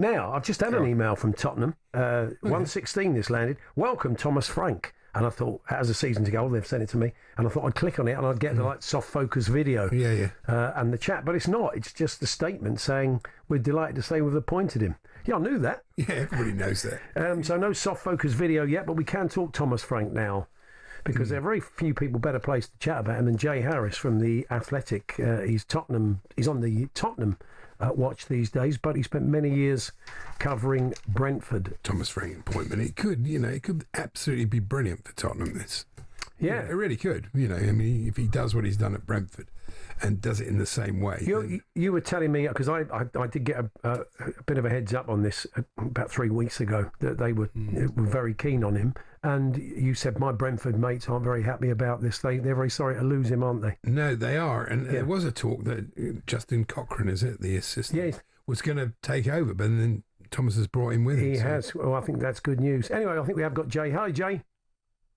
Now, I've just had an email from Tottenham. 1:16 this landed. Welcome, Thomas Frank. And I thought, as a season to go, they've sent it to me. And I thought I'd click on it and I'd get the soft focus video and the chat. But it's not. It's just the statement saying, we're delighted to say we've appointed him. Yeah, I knew that. Yeah, everybody knows that. So no soft focus video yet, but we can talk Thomas Frank now. Because there are very few people better placed to chat about him than Jay Harris from the Athletic. He's on the Tottenham watch these days, but he spent many years covering Brentford. Thomas Frank appointment. It could absolutely be brilliant for Tottenham. Yeah, it really could. I mean, if he does what he's done at Brentford and does it in the same way. You were telling me, because I did get a bit of a heads up on this about 3 weeks ago, that they were very keen on him. And you said my Brentford mates aren't very happy about this. They're very sorry to lose him, aren't they? No, they are. And there was a talk that Justin Cochrane, the assistant, was going to take over, but then Thomas has brought him with him. He has. Well, I think that's good news. Anyway, I think we have got Jay. Hi, Jay.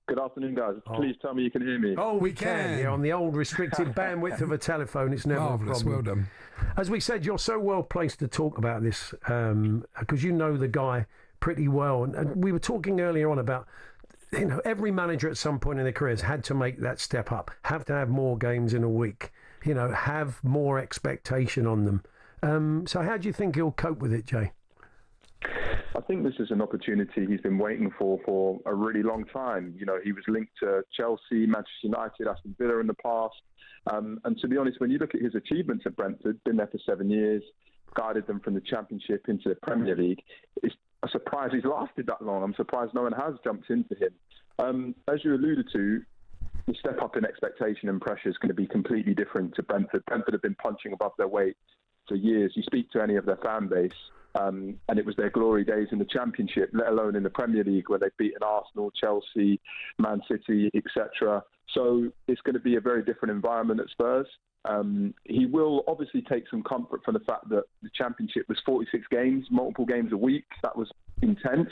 Good afternoon, guys. Please tell me you can hear me. Oh, we can. Yeah, on the old restricted bandwidth of a telephone, it's never marvellous. a problem. Well done. As we said, you're so well placed to talk about this because you know the guy pretty well. And we were talking earlier on about, every manager at some point in their careers had to make that step up, have to have more games in a week, have more expectation on them. So how do you think he'll cope with it, Jay? I think this is an opportunity he's been waiting for a really long time. He was linked to Chelsea, Manchester United, Aston Villa in the past. And to be honest, when you look at his achievements at Brentford, been there for 7 years, guided them from the Championship into the Premier League, it's a surprise he's lasted that long. I'm surprised no one has jumped into him. As you alluded to, the step up in expectation and pressure is going to be completely different to Brentford. Brentford have been punching above their weight for years. You speak to any of their fan base, and it was their glory days in the Championship, let alone in the Premier League, where they've beaten Arsenal, Chelsea, Man City, etc. So it's going to be a very different environment at Spurs. He will obviously take some comfort from the fact that the Championship was 46 games, multiple games a week. That was intense.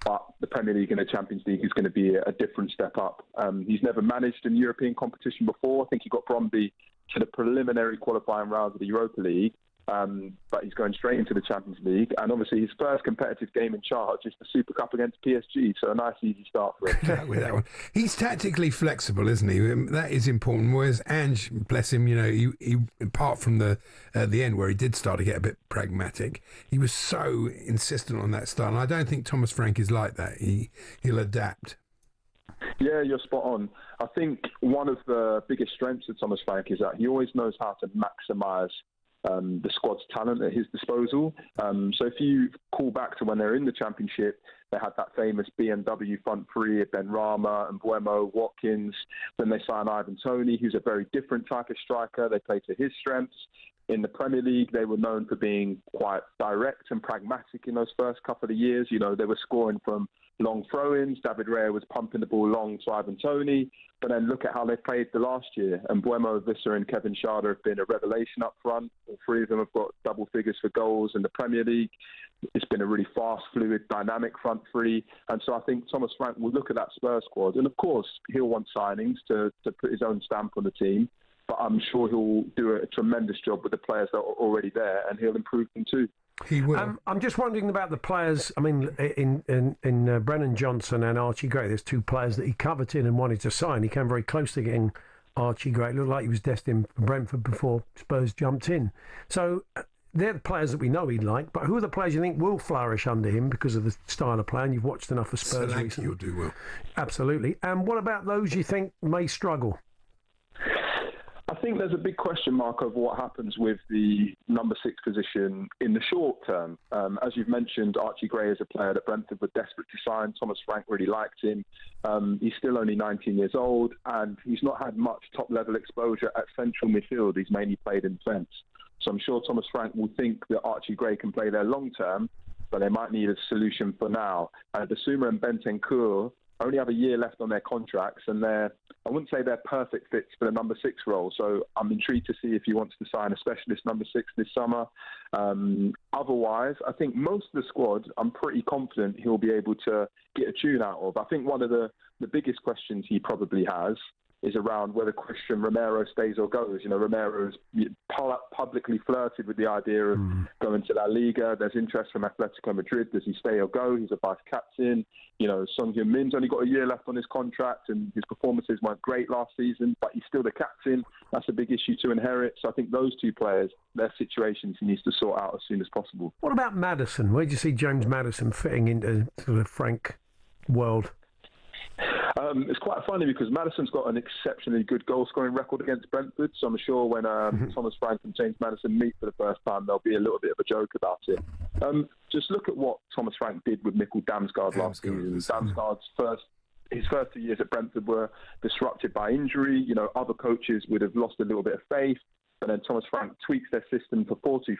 But the Premier League and the Champions League is going to be a different step up. He's never managed in European competition before. I think he got Bromby to the preliminary qualifying rounds of the Europa League. But he's going straight into the Champions League, and obviously his first competitive game in charge is the Super Cup against PSG, so a nice easy start for him. With that one, he's tactically flexible, isn't he? That is important. Whereas Ange, bless him, he apart from the end where he did start to get a bit pragmatic, he was so insistent on that style. And I don't think Thomas Frank is like that. He'll adapt. Yeah, you're spot on. I think one of the biggest strengths of Thomas Frank is that he always knows how to maximise the squad's talent at his disposal. So if you call back to when they were in the Championship, they had that famous BMW front three of Ben Rama and Buemo, Watkins. Then they signed Ivan Toney, who's a very different type of striker. They play to his strengths. In the Premier League, they were known for being quite direct and pragmatic in those first couple of years. They were scoring from long throw-ins. David Raya was pumping the ball long to Ivan Toney. But then look at how they played the last year. And Buemo, Visser and Kevin Schade have been a revelation up front. All three of them have got double figures for goals in the Premier League. It's been a really fast, fluid, dynamic front three. And so I think Thomas Frank will look at that Spurs squad. And of course, he'll want signings to put his own stamp on the team. But I'm sure he'll do a tremendous job with the players that are already there, and he'll improve them too. He will. I'm just wondering about the players. I mean, in Brennan Johnson and Archie Gray, there's two players that he coveted and wanted to sign. He came very close to getting Archie Gray. It looked like he was destined for Brentford before Spurs jumped in. So they're the players that we know he'd like. But who are the players you think will flourish under him because of the style of play? And you've watched enough of Spurs recently. You'll do well. Absolutely. And what about those you think may struggle? I think there's a big question mark over what happens with the number 6 position in the short term. As you've mentioned, Archie Gray is a player that Brentford were desperate to sign. Thomas Frank really liked him. He's still only 19 years old, and he's not had much top-level exposure at central midfield. He's mainly played in defence. So I'm sure Thomas Frank will think that Archie Gray can play there long-term, but they might need a solution for now. Basuma and Bentancur only have a year left on their contracts, and I wouldn't say they're perfect fits for the number 6 role. So I'm intrigued to see if he wants to sign a specialist number 6 this summer. Otherwise, I think most of the squad, I'm pretty confident he'll be able to get a tune out of. I think one of the biggest questions he probably has is around whether Cristian Romero stays or goes. You know, Romero's publicly flirted with the idea of going to La Liga. There's interest from Atletico Madrid. Does he stay or go? He's a vice-captain. You know, Heung-min's only got a year left on his contract, and his performances weren't great last season, but he's still the captain. That's a big issue to inherit. So I think those two players, their situations he needs to sort out as soon as possible. What about Maddison? Where do you see James Maddison fitting into the Frank world? It's quite funny because Maddison's got an exceptionally good goal-scoring record against Brentford, so I'm sure when Thomas Frank and James Maddison meet for the first time, there'll be a little bit of a joke about it. Just look at what Thomas Frank did with Mikkel Damsgaard last season. Damsgaard's his first 2 years at Brentford were disrupted by injury. You know, other coaches would have lost a little bit of faith. But then Thomas Frank tweaks their system for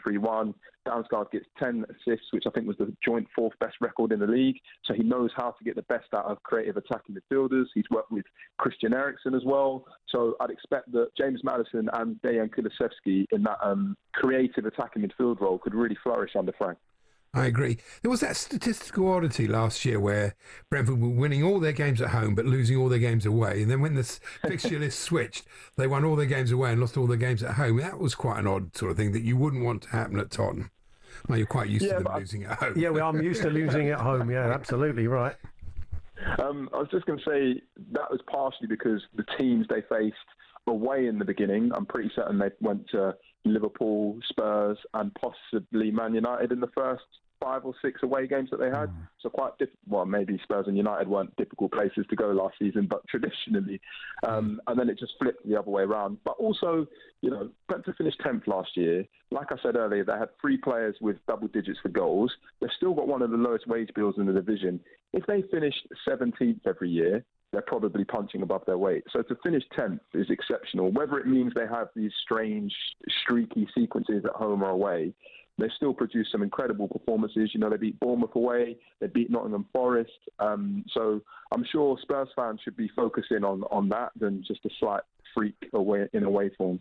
4-2-3-1. Damsgaard gets 10 assists, which I think was the joint fourth best record in the league. So he knows how to get the best out of creative attacking midfielders. He's worked with Christian Eriksen as well. So I'd expect that James Maddison and Dejan Kulusevski in that creative attacking midfield role could really flourish under Frank. I agree. There was that statistical oddity last year where Brentford were winning all their games at home but losing all their games away. And then when the fixture list switched, they won all their games away and lost all their games at home. That was quite an odd sort of thing that you wouldn't want to happen at Tottenham. Well, you're quite used to them losing at home. Yeah, well, I'm used to losing at home. Yeah, absolutely right. I was just going to say that was partially because the teams they faced away in the beginning, I'm pretty certain they went to Liverpool, Spurs and possibly Man United in the first 5 or 6 away games that they had. So quite well, maybe Spurs and United weren't difficult places to go last season, but traditionally. And then it just flipped the other way around. But also, you know, Brentford finished 10th last year. Like I said earlier, they had 3 players with double digits for goals. They've still got one of the lowest wage bills in the division. If they finished 17th every year, they're probably punching above their weight. So to finish 10th is exceptional. Whether it means they have these strange, streaky sequences at home or away, they still produce some incredible performances. You know, they beat Bournemouth away, they beat Nottingham Forest. So I'm sure Spurs fans should be focusing on that than just a slight freak in away form.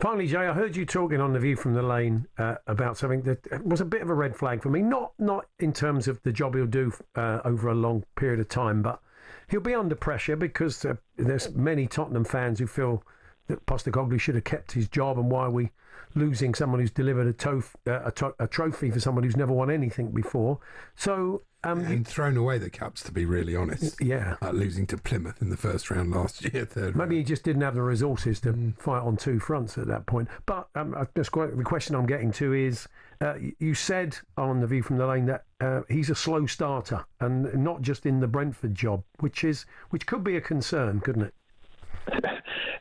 Finally, Jay, I heard you talking on The View from the Lane about something that was a bit of a red flag for me. Not in terms of the job he'll do over a long period of time, but he'll be under pressure because there's many Tottenham fans who feel that Postecoglou should have kept his job, and why are we losing someone who's delivered a trophy for someone who's never won anything before. So and thrown away the cups, to be really honest. Yeah. Like losing to Plymouth in the first round last year. Maybe he just didn't have the resources to fight on 2 fronts at that point. But the question I'm getting to is, you said on The View from the Lane that he's a slow starter, and not just in the Brentford job, which could be a concern, couldn't it?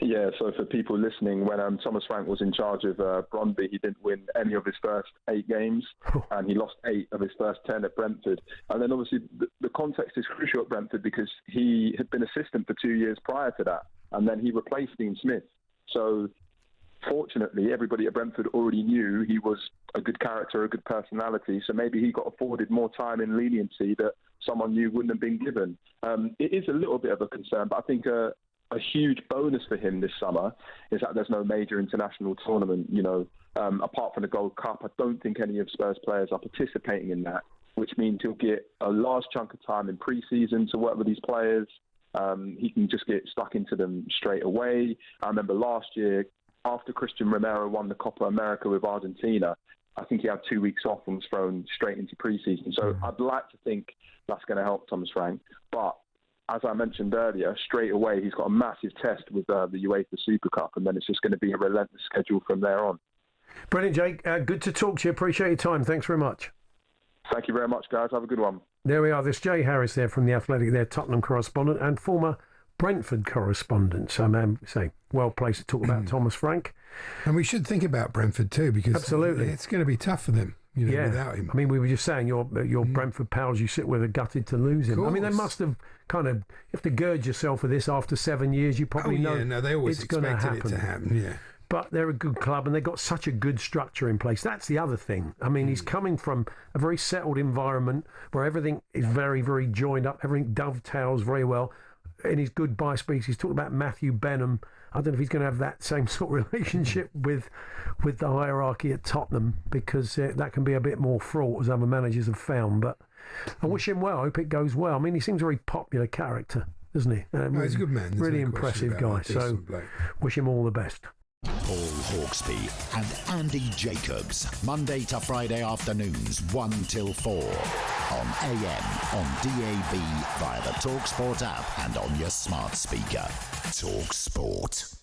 Yeah, so for people listening, when Thomas Frank was in charge of Brøndby, he didn't win any of his first 8 games, and he lost 8 of his first 10 at Brentford. And then obviously the context is crucial at Brentford because he had been assistant for 2 years prior to that, and then he replaced Dean Smith. So fortunately, everybody at Brentford already knew he was a good character, a good personality, so maybe he got afforded more time and leniency that someone new wouldn't have been given. It is a little bit of a concern, but I think a huge bonus for him this summer is that there's no major international tournament. You know, apart from the Gold Cup, I don't think any of Spurs players are participating in that, which means he'll get a large chunk of time in pre-season to work with these players. He can just get stuck into them straight away. I remember last year, after Cristian Romero won the Copa America with Argentina, I think he had 2 weeks off and was thrown straight into pre-season. So I'd like to think that's going to help Thomas Frank. But as I mentioned earlier, straight away he's got a massive test with the UEFA Super Cup, and then it's just going to be a relentless schedule from there on. Brilliant, Jake. Good to talk to you. Appreciate your time. Thanks very much. Thank you very much, guys. Have a good one. There we are. There's Jay Harris there from The Athletic, their Tottenham correspondent and former Brentford correspondent. So I'm saying, well placed to talk about Thomas Frank. And we should think about Brentford too, because absolutely it's going to be tough for them. You know, without him. I mean, we were just saying your Brentford pals you sit with are gutted to lose him. I mean, they must have kind of, you have to gird yourself for this after 7 years. You probably know they always it's going to happen. It to happen. Yeah. But they're a good club and they've got such a good structure in place. That's the other thing. I mean, he's coming from a very settled environment where everything is very, very joined up. Everything dovetails very well. In his goodbye speech, he's talking about Matthew Benham. I don't know if he's going to have that same sort of relationship with the hierarchy at Tottenham, because that can be a bit more fraught, as other managers have found. But I wish him well. I hope it goes well. I mean, he seems a very popular character. doesn't he? He's a good man. There's really no question impressive about guy. that. So Decent bloke. wish him all the best. Paul Hawksbee and Andy Jacobs, Monday to Friday afternoons 1 till 4 on AM, on DAB, via the talkSPORT app and on your smart speaker. talkSPORT.